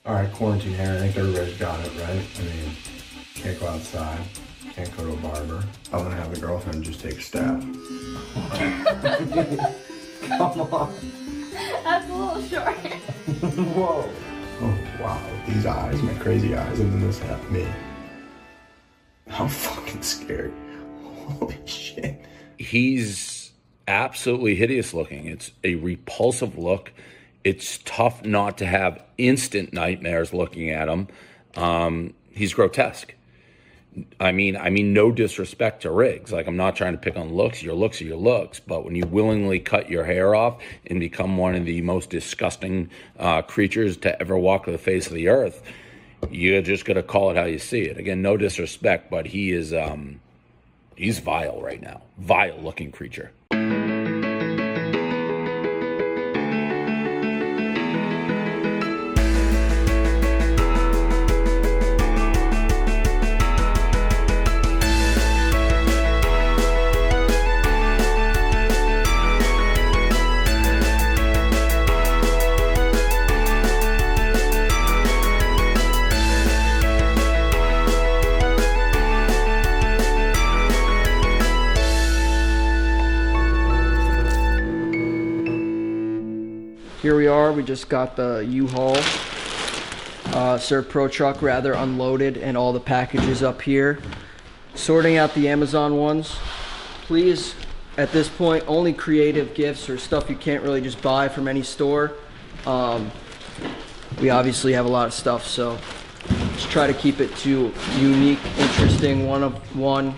All right, quarantine hair. I think everybody's got it, right? I mean, can't go outside, can't go to a barber. I'm gonna have a girlfriend just take a stab. Come on. That's a little short. Whoa. Oh, wow. These eyes, my crazy eyes, and then this at me. I'm fucking scared. Holy shit. He's absolutely hideous looking. It's a repulsive look. It's tough not to have instant nightmares looking at him. He's grotesque. I mean, no disrespect to Riggs. Like, I'm not trying to pick on looks. Your looks are your looks. But when you willingly cut your hair off and become one of the most disgusting creatures to ever walk the face of the earth, you're just going to call it how you see it. Again, no disrespect, but he is, he's vile right now. Vile looking creature. Here we are, we just got the U-Haul, Serve Pro truck rather, unloaded, and all the packages up here. Sorting out the Amazon ones. Please, at this point, only creative gifts or stuff you can't really just buy from any store. We obviously have a lot of stuff, so just try to keep it to unique, interesting, one-of-one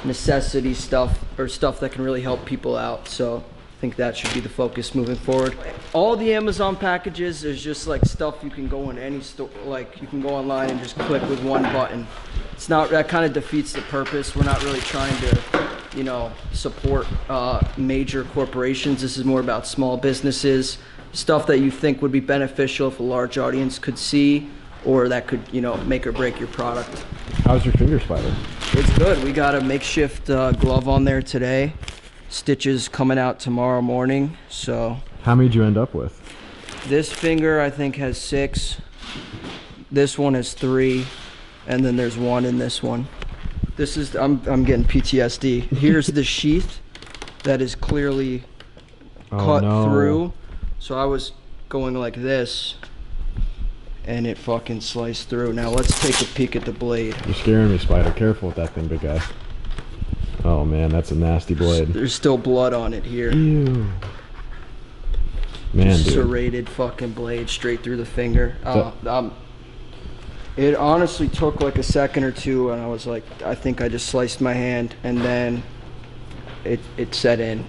necessity stuff, or stuff that can really help people out. So I think that should be the focus moving forward. All the Amazon packages is just like stuff you can go in any store, like you can go online and just click with one button. It's not, that kind of defeats the purpose. We're not really trying to, you know, support major corporations. This is more about small businesses, stuff that you think would be beneficial if a large audience could see, or that could, you know, make or break your product. How's your finger spider? It's good. We got a makeshift glove on there today. Stitches coming out tomorrow morning, so. How many did you end up with? This finger I think has 6. This one has 3, and then there's 1 in this one. This is, I'm getting PTSD. Here's the sheath that is clearly cut through. So I was going like this, and it fucking sliced through. Now let's take a peek at the blade. You're scaring me, Spider. Careful with that thing, big guy. Oh man, that's a nasty blade. There's still blood on it here. Ew. Man, dude. Serrated fucking blade straight through the finger. It honestly took like a second or two, and I was like, I think I just sliced my hand, and then it set in.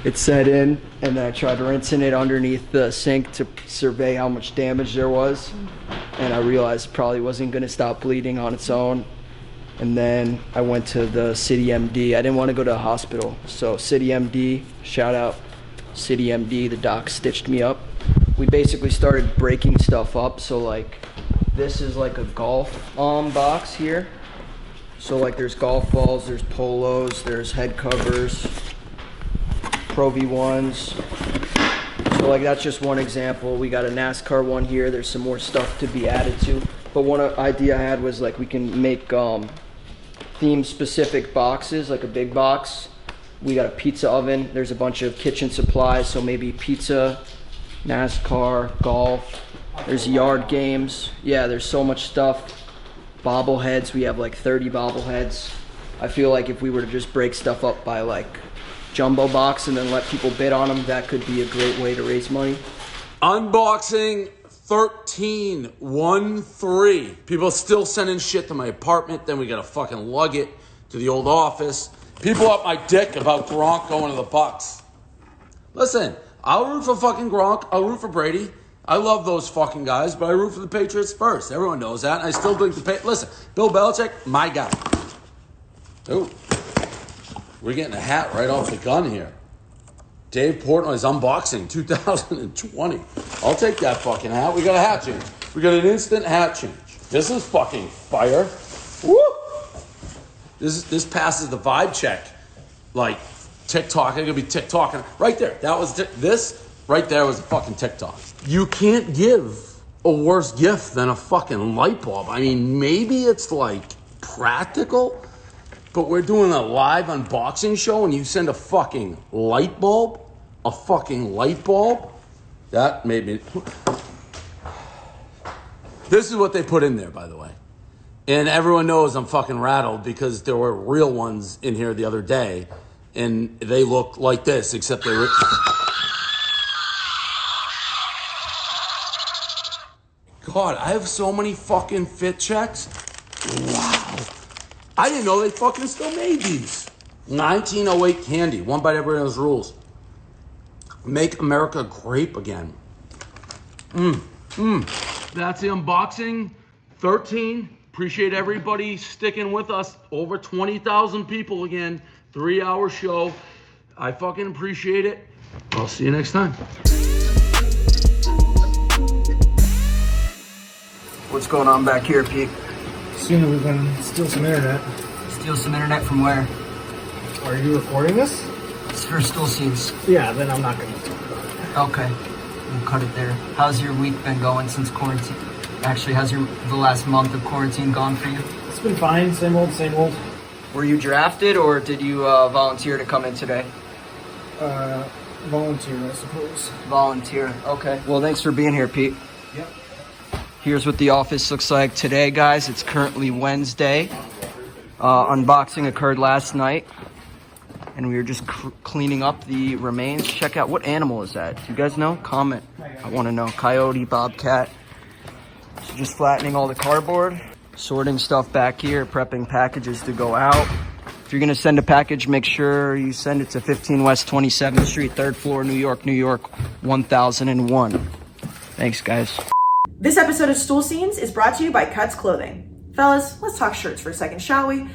It set in, and then I tried rinsing it underneath the sink to survey how much damage there was, and I realized it probably wasn't going to stop bleeding on its own. And then I went to the City MD. I didn't want to go to a hospital, so City MD, shout out City MD, the doc stitched me up. We basically started breaking stuff up, so like this is like a golf box here. So like there's golf balls, there's polos, there's head covers, Pro V1s. So like that's just one example. We got a NASCAR one here. There's some more stuff to be added to. But one idea I had was like we can make theme specific boxes, like a big box. We got a pizza oven. There's a bunch of kitchen supplies. So maybe pizza, NASCAR, golf. There's yard games. Yeah, there's so much stuff. Bobbleheads. We have like 30 bobbleheads. I feel like if we were to just break stuff up by like jumbo box and then let people bid on them, that could be a great way to raise money. Unboxing 13. People still sending shit to my apartment. Then we gotta fucking lug it to the old office. People up my dick about Gronk going to the Bucks. Listen, I'll root for fucking Gronk. I'll root for Brady. I love those fucking guys, but I root for the Patriots first. Everyone knows that. And I still think listen, Bill Belichick, my guy. Ooh, we're getting a hat right off the gun here. Dave Portnoy's unboxing 2020. I'll take that fucking hat. We got a hat change. We got an instant hat change. This is fucking fire. Woo! This passes the vibe check. Like TikTok. I'm gonna be TikToking right there. That was this right there was a fucking TikTok. You can't give a worse gift than a fucking light bulb. I mean, maybe it's like practical, but we're doing a live unboxing show and you send a fucking light bulb? A fucking light bulb? That made me... This is what they put in there, by the way. And everyone knows I'm fucking rattled because there were real ones in here the other day and they look like this, except they were... God, I have so many fucking fit checks. Wow. I didn't know they fucking still made these. 1908 candy. One bite, everybody knows rules. Make America grape again. That's the unboxing. 13. Appreciate everybody sticking with us. Over 20,000 people again. 3-hour show. I fucking appreciate it. I'll see you next time. What's going on back here, Pete? Seeing that we're gonna steal some internet. Steal some internet from where? Are you recording this? It's for Stool Scenes. Yeah, then I'm not gonna talk about it. Okay, we'll cut it there. How's your week been going since quarantine? Actually, how's the last month of quarantine gone for you? It's been fine, same old, same old. Were you drafted or did you volunteer to come in today? Volunteer, I suppose. Volunteer, okay. Well, thanks for being here, Pete. Yep. Here's what the office looks like today, guys. It's currently Wednesday. Unboxing occurred last night, and we were just cleaning up the remains. Check out, what animal is that? Do you guys know? Comment. I want to know. Coyote, bobcat. So just flattening all the cardboard, sorting stuff back here, prepping packages to go out. If you're going to send a package, make sure you send it to 15 West 27th Street, 3rd floor, New York, New York, 1001. Thanks, guys. This episode of Stool Scenes is brought to you by Cuts Clothing. Fellas, let's talk shirts for a second, shall we?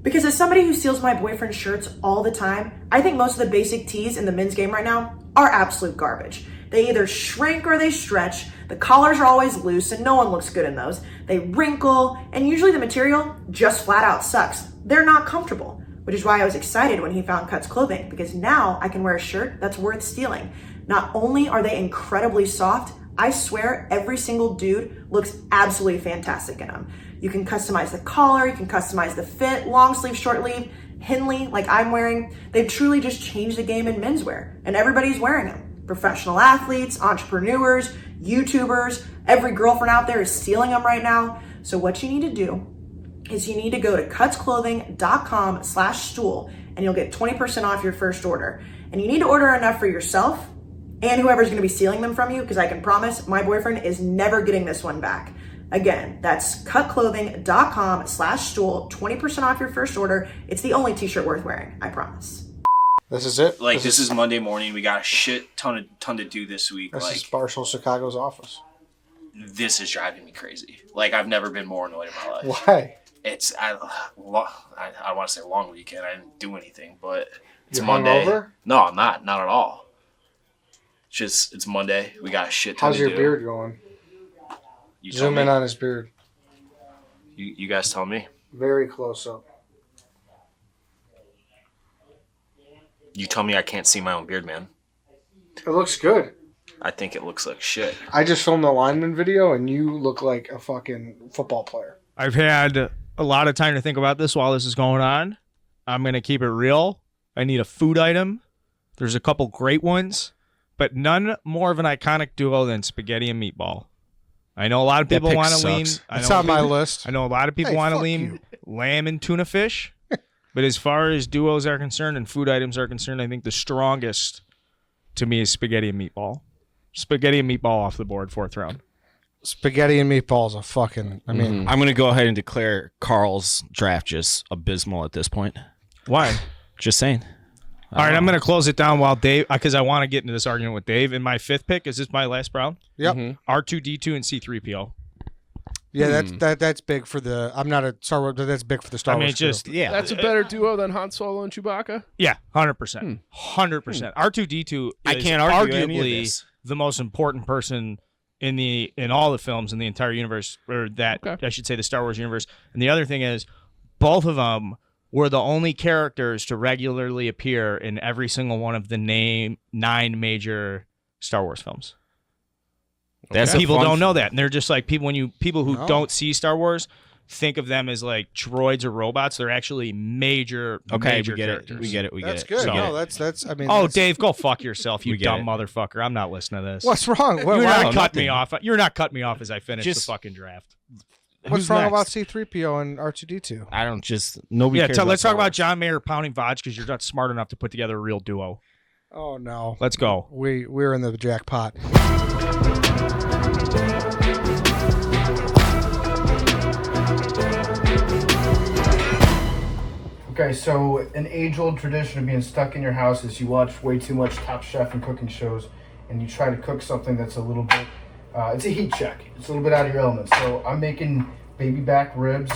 Because as somebody who steals my boyfriend's shirts all the time, I think most of the basic tees in the men's game right now are absolute garbage. They either shrink or they stretch, the collars are always loose and no one looks good in those. They wrinkle, and usually the material just flat out sucks. They're not comfortable, which is why I was excited when he found Cuts Clothing, because now I can wear a shirt that's worth stealing. Not only are they incredibly soft, I swear every single dude looks absolutely fantastic in them. You can customize the collar, you can customize the fit, long sleeve, short sleeve, Henley, like I'm wearing. They've truly just changed the game in menswear, and everybody's wearing them. Professional athletes, entrepreneurs, YouTubers, every girlfriend out there is stealing them right now. So what you need to do is you need to go to cutsclothing.com/stool and you'll get 20% off your first order. And you need to order enough for yourself and whoever's going to be stealing them from you, because I can promise my boyfriend is never getting this one back. Again, that's cutclothing.com/stool, 20% off your first order. It's the only t-shirt worth wearing, I promise. This is it? Like, this is Monday morning. We got a shit ton to do this week. This like, is Barstool Chicago's office. This is driving me crazy. Like, I've never been more annoyed in my life. Why? It's, I want to say long weekend. I didn't do anything, but it's You're Monday. hungover? No, I'm not. Not at all. It's Monday. We got a shit ton How's to do. your beard going? You Zoom in on his beard. You guys tell me. Very close up. You tell me I can't see my own beard, man. It looks good. I think it looks like shit. I just filmed a lineman video, and you look like a fucking football player. I've had a lot of time to think about this while this is going on. I'm going to keep it real. I need a food item. There's a couple great ones, but none more of an iconic duo than spaghetti and meatball. I know a lot of people want to lean. It's on my list. I know a lot of people want to lean lamb and tuna fish. But as far as duos are concerned and food items are concerned, I think the strongest to me is spaghetti and meatball. Spaghetti and meatball off the board, 4th round. Spaghetti and meatballs are fucking, I mean. I'm going to go ahead and declare Carl's draft just abysmal at this point. Why? Just saying. All right, I'm going to close it down while Dave, because I want to get into this argument with Dave. In my 5th pick, is this my last round? Yep. R2-D2 and C-3PO. Yeah, that's big for the. I'm not a Star Wars, but that's big for the Star Wars. Yeah, that's a better duo than Han Solo and Chewbacca. Yeah, 100%, 100%. R2-D2 I is can't argue arguably the most important person in all the films in the entire universe, or that I should say the Star Wars universe. And the other thing is, both of them were the only characters to regularly appear in every single one of the 9 major Star Wars films. That's people a fun don't know that, and they're just like people who No. don't see Star Wars think of them as like droids or robots. They're actually major. Okay, major we get characters. it. We get it. We That's get it. good. So- No, that's. I mean. Oh, that's- Dave, go fuck yourself, you We get dumb it. motherfucker. I'm not listening to this. What's wrong? You're Why? not cutting nothing. me off. You're not cutting me off as I finish Just- the fucking draft. What's Who's wrong next? about C-3PO and R2D2? I don't just nobody. Yeah, cares let's talk Star about Wars. John Mayer pounding vodka because you're not smart enough to put together a real duo. Oh no. Let's go. We're in the jackpot. Okay, so an age-old tradition of being stuck in your house is you watch way too much Top Chef and cooking shows, and you try to cook something that's a little bit, it's a heat check. It's a little bit out of your element. So I'm making baby back ribs,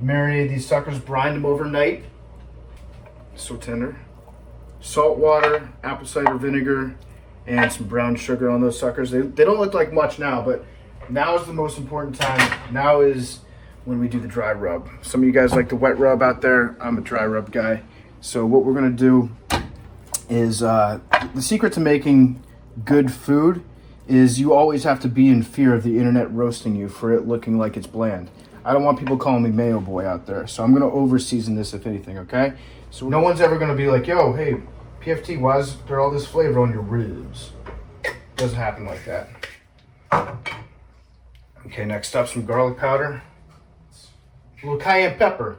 marinated these suckers, brine them overnight. So tender. Salt water, apple cider vinegar, and some brown sugar on those suckers. They don't look like much now, but now is the most important time. Now is when we do the dry rub. Some of you guys like the wet rub out there. I'm a dry rub guy. So what we're gonna do is, the secret to making good food is you always have to be in fear of the internet roasting you for it looking like it's bland. I don't want people calling me Mayo Boy out there. So I'm gonna over season this if anything, okay? So no one's ever gonna be like, yo, hey, PFT, why is there all this flavor on your ribs? Doesn't happen like that. Okay, next up, some garlic powder. A little cayenne pepper.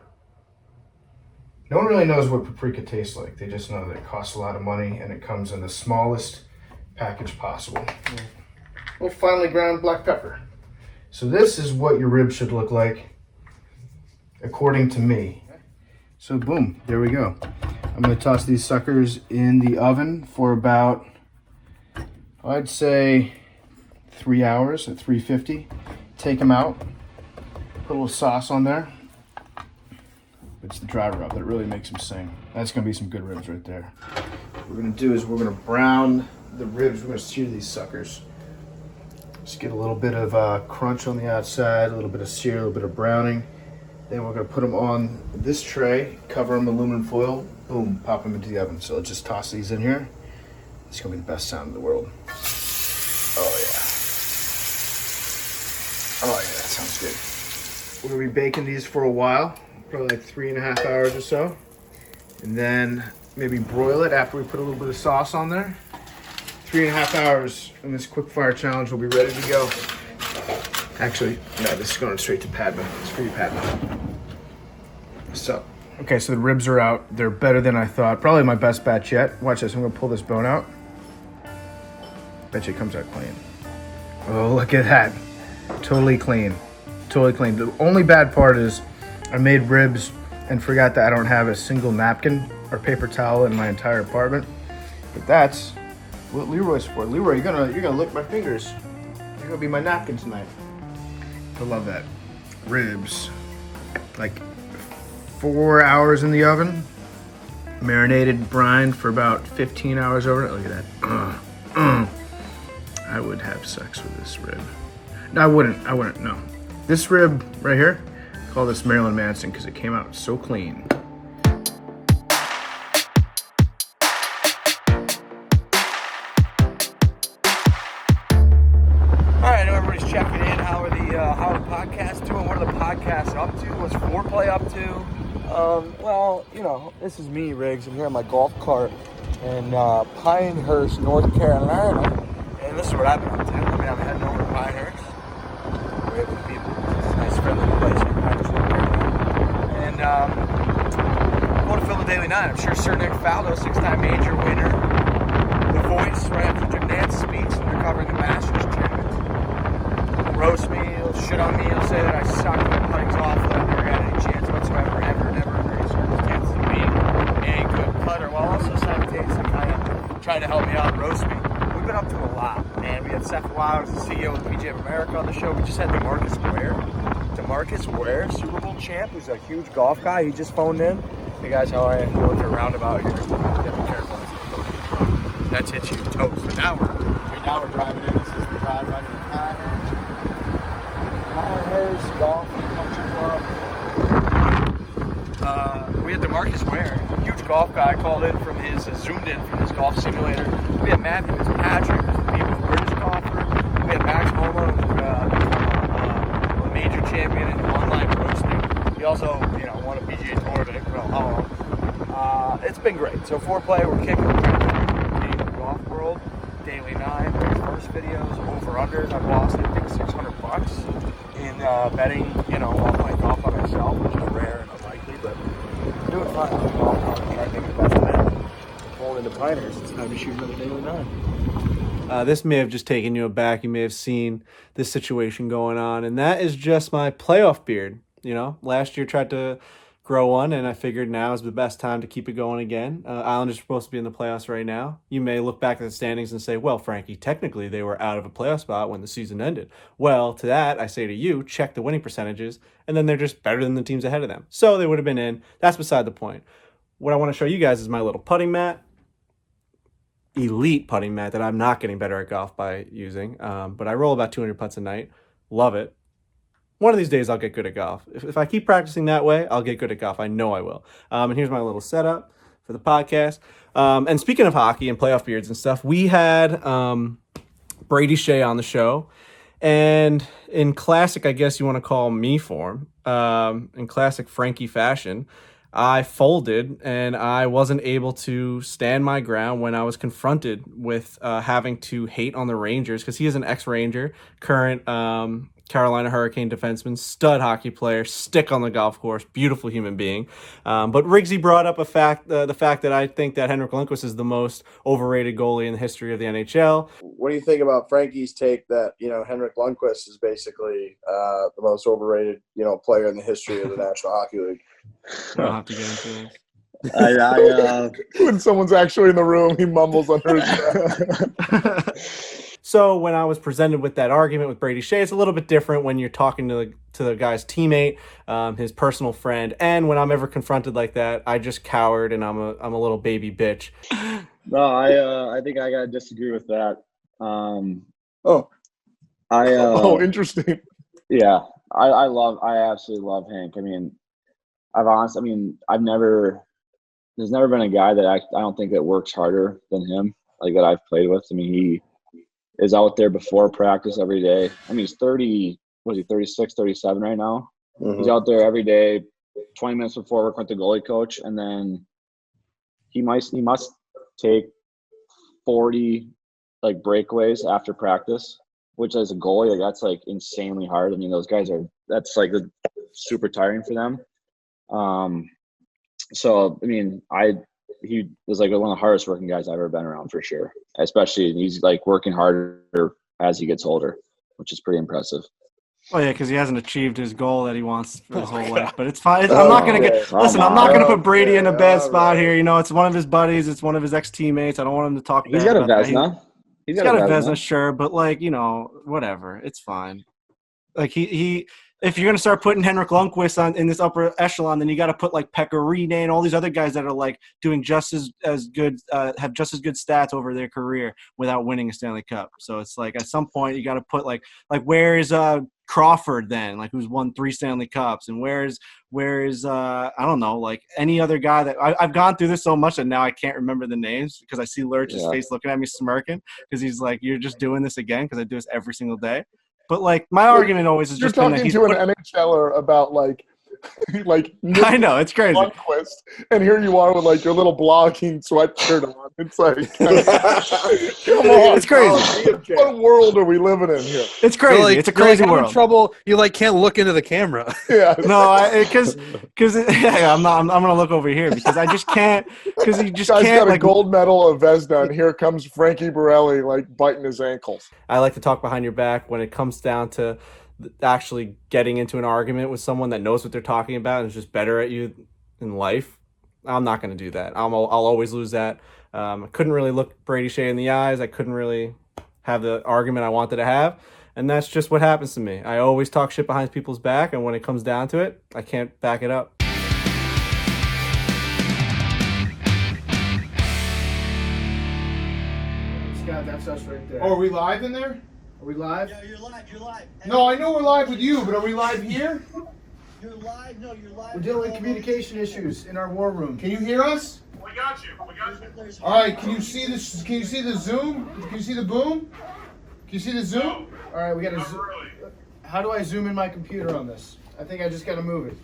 No one really knows what paprika tastes like. They just know that it costs a lot of money and it comes in the smallest package possible. A little finely ground black pepper. So this is what your ribs should look like, according to me. So boom, there we go. I'm gonna toss these suckers in the oven for about, I'd say 3 hours at 350. Take them out. Put a little sauce on there. It's the dry rub that really makes them sing. That's gonna be some good ribs right there. What we're gonna do is we're gonna brown the ribs. We're gonna sear these suckers. Just get a little bit of crunch on the outside, a little bit of sear, a little bit of browning. Then we're gonna put them on this tray, cover them in aluminum foil, boom, pop them into the oven. So let's just toss these in here. It's gonna be the best sound in the world. Oh yeah. Oh yeah, that sounds good. We're gonna be baking these for a while, probably like 3.5 hours or so. And then maybe broil it after we put a little bit of sauce on there. 3.5 hours, and this quick fire challenge will be ready to go. Actually, no, this is going straight to Padma. It's for you, Padma. So, okay, so the ribs are out. They're better than I thought. Probably my best batch yet. Watch this, I'm gonna pull this bone out. Bet you it comes out clean. Oh, look at that. Totally clean. Totally clean. The only bad part is I made ribs and forgot that I don't have a single napkin or paper towel in my entire apartment. But that's what Leroy's for. Leroy, you're gonna lick my fingers. You're gonna be my napkin tonight. I love that. Ribs, like 4 hours in the oven, marinated, brined for about 15 hours overnight. Look at that. I would have sex with this rib. No, I wouldn't, no. This rib right here, I call this Marilyn Manson because it came out so clean. All right, I know everybody's checking in. How are the podcasts doing? What are the podcasts up to? What's Foreplay up to? Well, you know, this is me, Riggs. I'm here on my golf cart in Pinehurst, North Carolina, and this is what I've been up to. I mean, I'm heading over to Pinehurst. We're with the people. It's a nice, friendly place in Pinehurst, North Carolina. And going to fill the Daily Nine. I'm sure Sir Nick Faldo, 6-time major winner, the voice right after Jim Nantz speaks when they're covering the Masters tournament. He'll roast me, he'll shit on me, he'll say that I suck, my putting's awful, I never had any chance whatsoever, ever, never under any circumstances of being a good putter, while also simultaneously kind of trying to help me out and roast me. We've been up to a lot, man. We had Seth Flowers, the CEO of the PGA of America, on the show. We just had DeMarcus Ware, Super Bowl champ, who's a huge golf guy. He just phoned in. Hey guys, how are you? Going to a roundabout here. Yeah, be careful. That's hit you toast. But now we're driving in. This is the drive right into Pinehurst Golf Country Club. We had DeMarcus Ware, huge golf guy, called in from zoomed in from his golf simulator. We had Matthew Fitzpatrick, who's the British golfer. We get Max Homa, a major champion in online roasting. He also, won a PGA Tour, but I don't know how long. It's been great. So Foreplay, we're kicking the golf world. Daily 9, first videos, over-unders. I've lost, I think, $600 in betting, off my golf by myself, which is rare and unlikely, but I'm doing fine. I'm trying to think of the best time. Pulling into Pinehurst. It's time to shoot another Daily 9. This may have just taken you aback. You may have seen this situation going on, and that is just my playoff beard. Last year tried to grow one, and I figured now is the best time to keep it going again. Islanders are supposed to be in the playoffs right now. You may look back at the standings and say, well, Frankie, technically they were out of a playoff spot when the season ended. Well, to that, I say to you, check the winning percentages, and then they're just better than the teams ahead of them. So they would have been in. That's beside the point. What I want to show you guys is my little putting mat. Elite putting mat that I'm not getting better at golf by using. But I roll about 200 putts a night. Love it. One of these days I'll get good at golf. If I keep practicing that way, I'll get good at golf. I know I will. And here's my little setup for the podcast. And speaking of hockey and playoff beards and stuff, we had Brady Shea on the show. And in classic, I guess you want to call me form, in classic Frankie fashion, I folded and I wasn't able to stand my ground when I was confronted with having to hate on the Rangers, because he is an ex-Ranger, current Carolina Hurricane defenseman, stud hockey player, stick on the golf course, beautiful human being. But Riggsy brought up the fact that I think that Henrik Lundqvist is the most overrated goalie in the history of the NHL. What do you think about Frankie's take that, Henrik Lundqvist is basically the most overrated, player in the history of the National Hockey League? I don't have to get into this. When someone's actually in the room, he mumbles under his breath. So when I was presented with that argument with Brady Shea, it's a little bit different when you're talking to the guy's teammate, his personal friend, and when I'm ever confronted like that, I just cowered and I'm a little baby bitch. No, I think I gotta disagree with that. Interesting. Yeah, I absolutely love Hank. I mean, there's never been a guy that I don't think that works harder than him, like that I've played with. I mean, he is out there before practice every day. I mean, he's 36, 37 right now. Mm-hmm. He's out there every day, 20 minutes before work with the goalie coach, and then he must take 40 breakaways after practice, which as a goalie, that's insanely hard. I mean, those guys that's super tiring for them. So I mean, he was one of the hardest working guys I've ever been around for sure. Especially he's working harder as he gets older, which is pretty impressive. Oh yeah, because he hasn't achieved his goal that he wants for his whole life. But it's fine. I'm not gonna I'm not gonna put Brady in a bad spot here. It's one of his buddies. It's one of his ex-teammates. I don't want him to talk bad. He's got a Vezina. He's got a Vezina, sure, but whatever. It's fine. If you're going to start putting Henrik Lundqvist in this upper echelon, then you got to put Pekka Rinne and all these other guys that are doing just as good, have just as good stats over their career without winning a Stanley Cup. So it's at some point you got to put where is Crawford then? Who's won 3 Stanley Cups, and where is I don't know, any other guy that I've gone through this so much that now I can't remember the names because I see Lurch's face looking at me smirking because he's you're just doing this again because I do this every single day. But my argument always is just talking to an NHLer about I know, it's crazy. Lundqvist, and here you are with your little blogging sweatshirt on. It's come on, it's crazy. What world are we living in here? It's crazy. It's a crazy world. Trouble. You can't look into the camera. Yeah. No, because I'm gonna look over here because I just can't. Because you just can't. Got a gold medal of Vezina, and here comes Frankie Borelli biting his ankles. I like to talk behind your back when it comes down to actually getting into an argument with someone that knows what they're talking about and is just better at you in life. I'm not going to do that. I'll always lose that. I couldn't really look Brady Shea in the eyes. I couldn't really have the argument I wanted to have. And that's just what happens to me. I always talk shit behind people's back, and when it comes down to it, I can't back it up. Scott, that's us right there. Oh, are we live in there? Are we live? Yeah, you're live. No, I know we're live with you, but are we live here? You're live. No, you're live. We're dealing with communication issues in our war room. Can you hear us? We got you. All right. Can you see this? Can you see the Zoom? Can you see the boom? you see the zoom? All right, we got to zoom. How do I zoom in my computer on this? I think I just got to move it.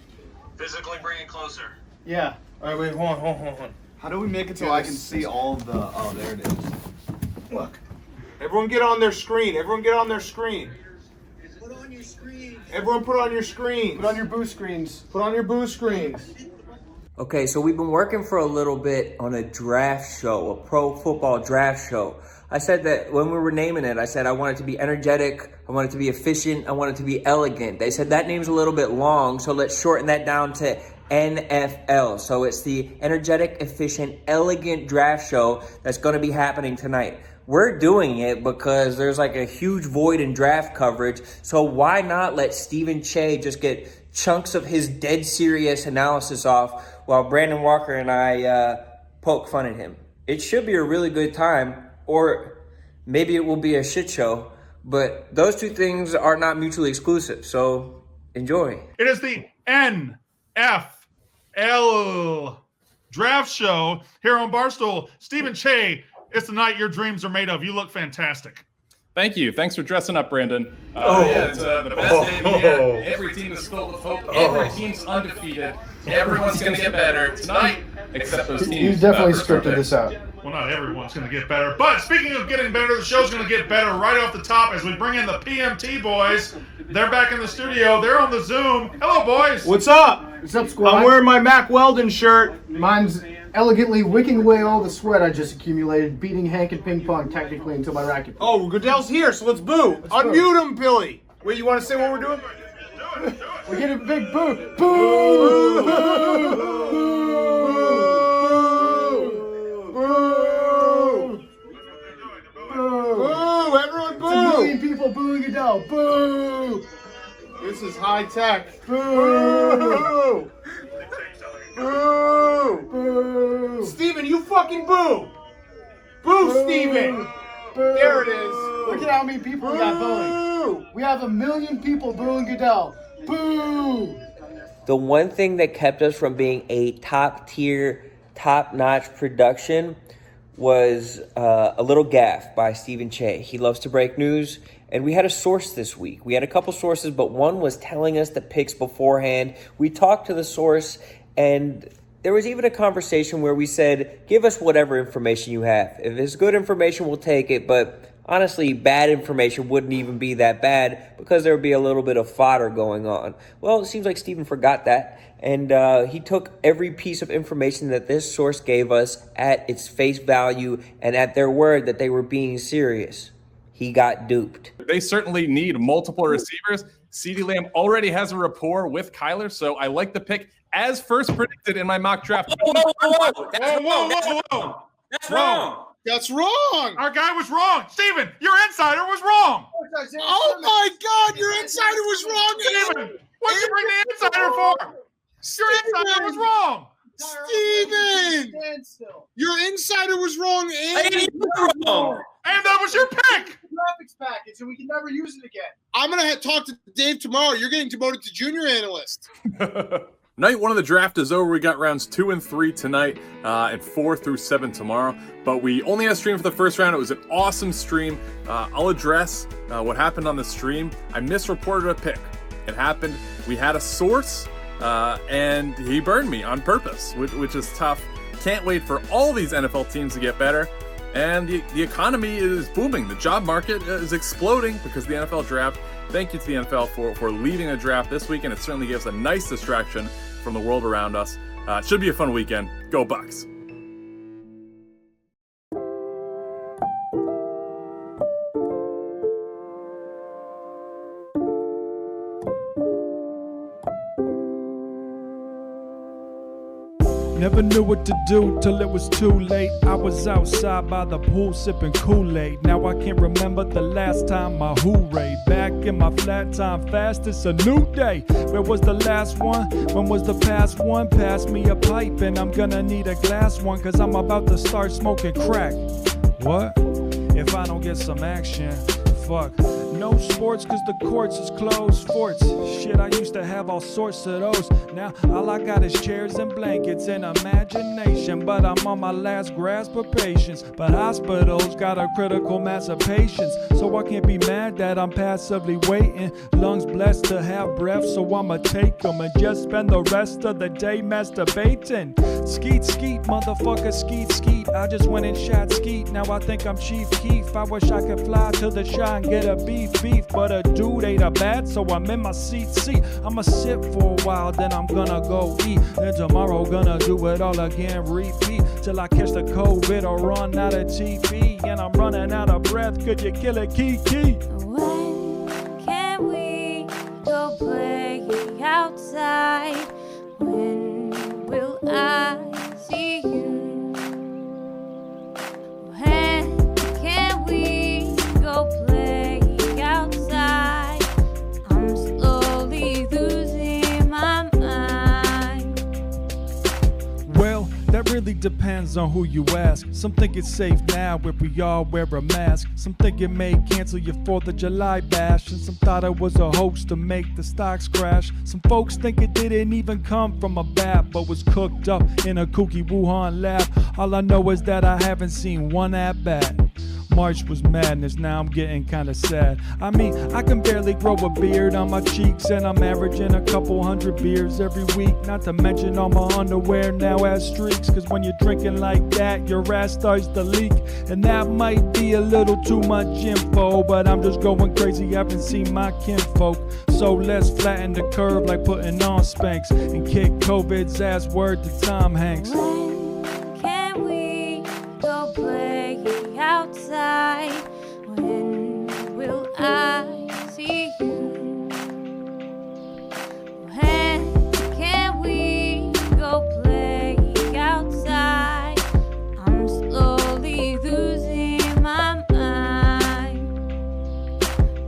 Physically bring it closer. Yeah. All right, wait, hold on. How do we make it so I can see all of the... Oh, there it is. Look. Everyone get on their screen. Everyone get on their screen. Put on your screen. Everyone put on your screens. Put on your boo screens. Put on your boo screens. Okay, so we've been working for a little bit on a draft show, a pro football draft show. I said that when we were naming it, I said I want it to be energetic, I want it to be efficient, I want it to be elegant. They said that name's a little bit long, so let's shorten that down to NFL. So it's the energetic, efficient, elegant draft show that's going to be happening tonight. We're doing it because there's like a huge void in draft coverage, so why not let Stephen Che just get chunks of his dead serious analysis off while Brandon Walker and I poke fun at him. It should be a really good time, or maybe it will be a shit show, but those two things are not mutually exclusive, so enjoy. It is the En Eff Ell Draft show here on Barstool. Stephen Che, it's the night your dreams are made of. You look fantastic. Thank you. Thanks for dressing up, Brandon. Yeah, it's the best day of the year. Every team is filled with hope. Every team's undefeated. Everyone's going to get better tonight, except those teams. You definitely scripted this out. Well, not everyone's going to get better. But speaking of getting better, the show's going to get better right off the top as we bring in the PMT boys. They're back in the studio. They're on the Zoom. Hello, boys. What's up? What's up, squad? I'm wearing my Mac Weldon shirt. Mine's elegantly wicking away all the sweat I just accumulated, beating Hank and ping pong technically until my racket. Oh, Goodell's here, so let's boo. Unmute him, Billy. Wait, you want to say what we're doing? We get a big boo. Boo! Boo! Boo! Everyone boo! It's a million people booing Goodell. Boo! This is high tech. Boo! Boo! Boo! Steven, you fucking boo! Boo, Steven! There it is. Look at how many people we got booing. We have 1 million people booing Goodell. Boo! The one thing that kept us from being a top-tier, top-notch production was a little gaffe by Stephen Che. He loves to break news, and we had a source this week. We had a couple sources, but one was telling us the picks beforehand. We talked to the source, and there was even a conversation where we said, give us whatever information you have. If it's good information, we'll take it, but honestly, bad information wouldn't even be that bad because there would be a little bit of fodder going on. Well, it seems like Stephen forgot that, and he took every piece of information that this source gave us at its face value and at their word that they were being serious. He got duped. They certainly need multiple receivers. CeeDee Lamb already has a rapport with Kyler, so I like the pick as first predicted in my mock draft. Whoa. That's wrong. That's wrong. Our guy was wrong. Steven, your insider was wrong. Oh my God, your insider was wrong. Steven, what did you bring the insider for? Your insider was wrong. Steven, your insider was wrong. And that was your pick. Graphics package, and we can never use it again. I'm gonna talk to Dave tomorrow. You're getting demoted to junior analyst. Night one of the draft is over. We got rounds 2 and 3 tonight, and 4 through 7 tomorrow. But we only had a stream for the first round. It was an awesome stream. I'll address what happened on the stream. I misreported a pick. It happened. We had a source, and he burned me on purpose, which is tough. Can't wait for all these NFL teams to get better. And the economy is booming. The job market is exploding because of the NFL draft. Thank you to the NFL for leading a draft this weekend. It certainly gives a nice distraction from the world around us. It should be a fun weekend. Go Bucks. Never knew what to do till it was too late. I was outside by the pool sipping Kool-Aid. Now I can't remember the last time I hooray. Back in my flat time fast, it's a new day. Where was the last one? When was the past one? Pass me a pipe and I'm gonna need a glass one, cause I'm about to start smoking crack. What? If I don't get some action, fuck. No no sports cause the courts is closed. Forts, shit, I used to have all sorts of those. Now all I got is chairs and blankets and imagination. But I'm on my last grasp of patience. But hospitals got a critical mass of patients, so I can't be mad that I'm passively waiting. Lungs blessed to have breath, so I'ma take them and just spend the rest of the day masturbating. Skeet, skeet, motherfucker, skeet, skeet. I just went and shot skeet, now I think I'm Chief Keef. I wish I could fly to the shot and get a beef, but a dude ate a bat, so I'm in my seat. I'ma sit for a while, then I'm gonna go eat. Then tomorrow gonna do it all again, repeat till I catch the COVID or run out of TV. And I'm running out of breath, could you kill it, Kiki? When can we go play outside? When will I see you? When can we go play outside? I'm slowly losing my mind. Well, that really depends on who you ask. Some think it's safe now if we all wear a mask. Some think it may cancel your 4th of July bash. And some thought it was a hoax to make the stocks crash. Some folks think it didn't even come from a bat, but was cooked up in a kooky Wuhan lab. All I know is that I haven't seen one at bat. March was madness, now I'm getting kinda sad. I mean, I can barely grow a beard on my cheeks, and I'm averaging a couple hundred beers every week. Not to mention all my underwear now has streaks, cause when you're drinking like that, your ass starts to leak. And that might be a little too much info, but I'm just going crazy, I haven't seen my kinfolk. So let's flatten the curve like putting on Spanx, and kick COVID's ass, word to Tom Hanks. When can we go play outside? When will I see you? When can we go play outside? I'm slowly losing my mind.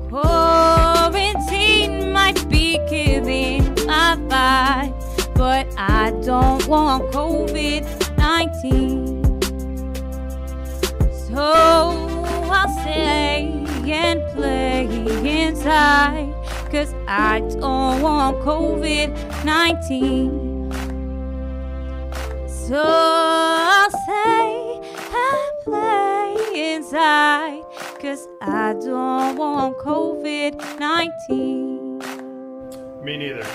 Quarantine might be killing my vibe, but I don't want COVID-19. So I'll stay and play inside, cause I don't want COVID-19. So I'll stay and play inside, cause I don't want COVID-19. Me neither.